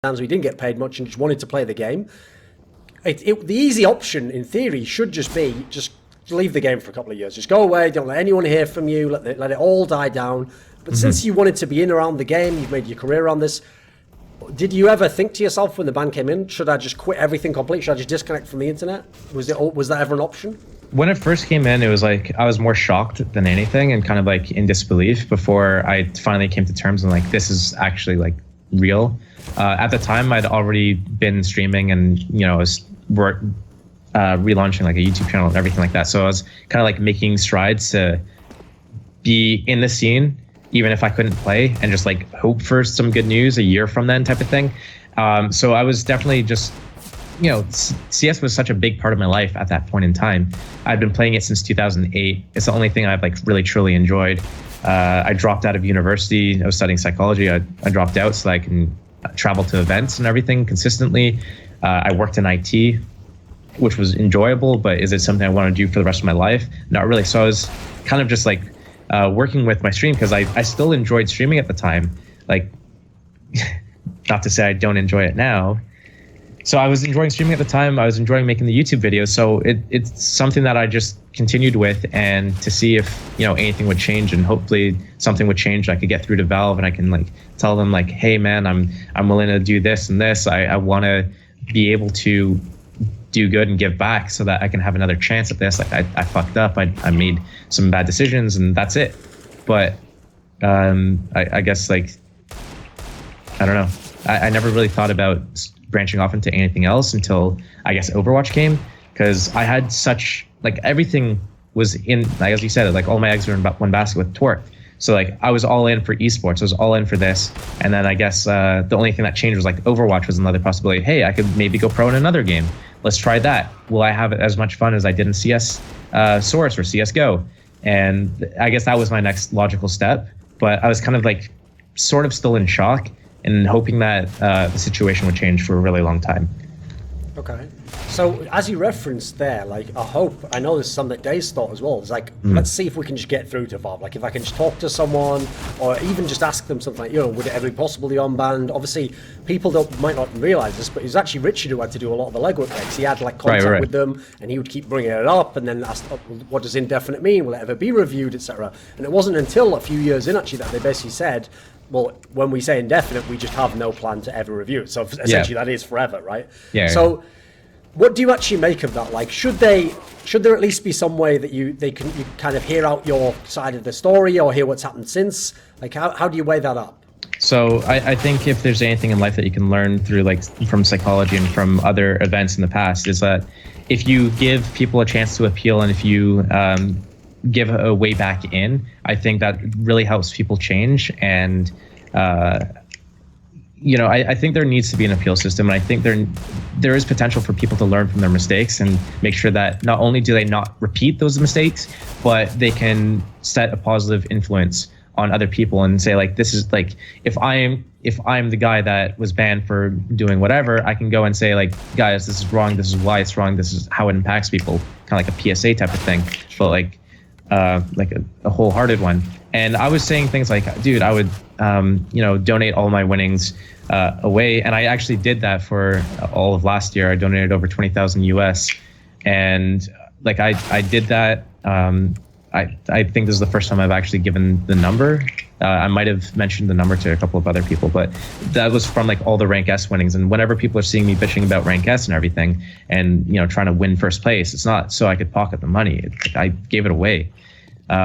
times we didn't get paid much and just wanted to play the game. The easy option, in theory, should just be just leave the game for a couple of years. Just go away, don't let anyone hear from you, let it all die down. But since you wanted to be in around the game, you've made your career around this, did you ever think to yourself when the ban came in, should I just quit everything completely? Should I just disconnect from the internet? Was that ever an option? When it first came in, it was like I was more shocked than anything and kind of like in disbelief before I finally came to terms and like this is actually like real. At the time, I'd already been streaming and I was relaunching like a YouTube channel and everything like that. So I was kind of like making strides to be in the scene, even if I couldn't play, and just like hope for some good news a year from then type of thing. So I was definitely just, CS was such a big part of my life at that point in time. I'd been playing it since 2008. It's the only thing I've like really truly enjoyed. I dropped out of university. I was studying psychology. I dropped out so I can travel to events and everything consistently. I worked in IT, which was enjoyable, but is it something I want to do for the rest of my life? Not really. So I was kind of just like working with my stream because I still enjoyed streaming at the time. Like, not to say I don't enjoy it now. So I was enjoying streaming at the time. I was enjoying making the YouTube videos. So it's something that I just continued with, and to see if anything would change, and hopefully something would change. I could get through to Valve, and I can like tell them like, hey man, I'm willing to do this and this. I want to be able to do good and give back so that I can have another chance at this. Like I fucked up. I made some bad decisions, and that's it. But I guess like I don't know. I never really thought about branching off into anything else until I guess Overwatch came, because I had such like everything was in, like as you said, like all my eggs were in one basket with Twerk. So like I was all in for esports. I was all in for this, and then I guess the only thing that changed was like Overwatch was another possibility. Hey, I could maybe go pro in another game. Let's try that. Will I have as much fun as I did in CS Source or CS:GO? And I guess that was my next logical step. But I was kind of like sort of still in shock and hoping that the situation would change for a really long time. Okay. So as you referenced there, like I know this is something that Dave's thought as well. It's like, let's see if we can just get through to Valve. Like if I can just talk to someone or even just ask them something like, would it ever be possible to unbanned? Obviously, people might not realize this, but it was actually Richard who had to do a lot of the legwork there, because he had like contact with them, and he would keep bringing it up and then ask, what does indefinite mean? Will it ever be reviewed, etc.? And it wasn't until a few years in actually that they basically said, well, when we say indefinite, we just have no plan to ever review it. So essentially that is forever, right? Yeah. So what do you actually make of that? Like, should there at least be some way that you kind of hear out your side of the story or hear what's happened since? Like, how do you weigh that up? So I think if there's anything in life that you can learn through like from psychology and from other events in the past, is that if you give people a chance to appeal, and if you give a way back in, I think that really helps people change. And I think there needs to be an appeal system, and I think there is potential for people to learn from their mistakes and make sure that not only do they not repeat those mistakes, but they can set a positive influence on other people and say like, this is like, if I'm the guy that was banned for doing whatever, I can go and say like, guys, this is wrong, this is why it's wrong, this is how it impacts people, kind of like a PSA type of thing, but like a wholehearted one. And I was saying things like, dude, I would donate all my winnings away, and I actually did that for all of last year. I donated over 20,000 US, and like I did that. I think this is the first time I've actually given the number. I might have mentioned the number to a couple of other people, but that was from like all the rank S winnings. And whenever people are seeing me bitching about rank S and everything, and trying to win first place, it's not so I could pocket the money. I gave it away.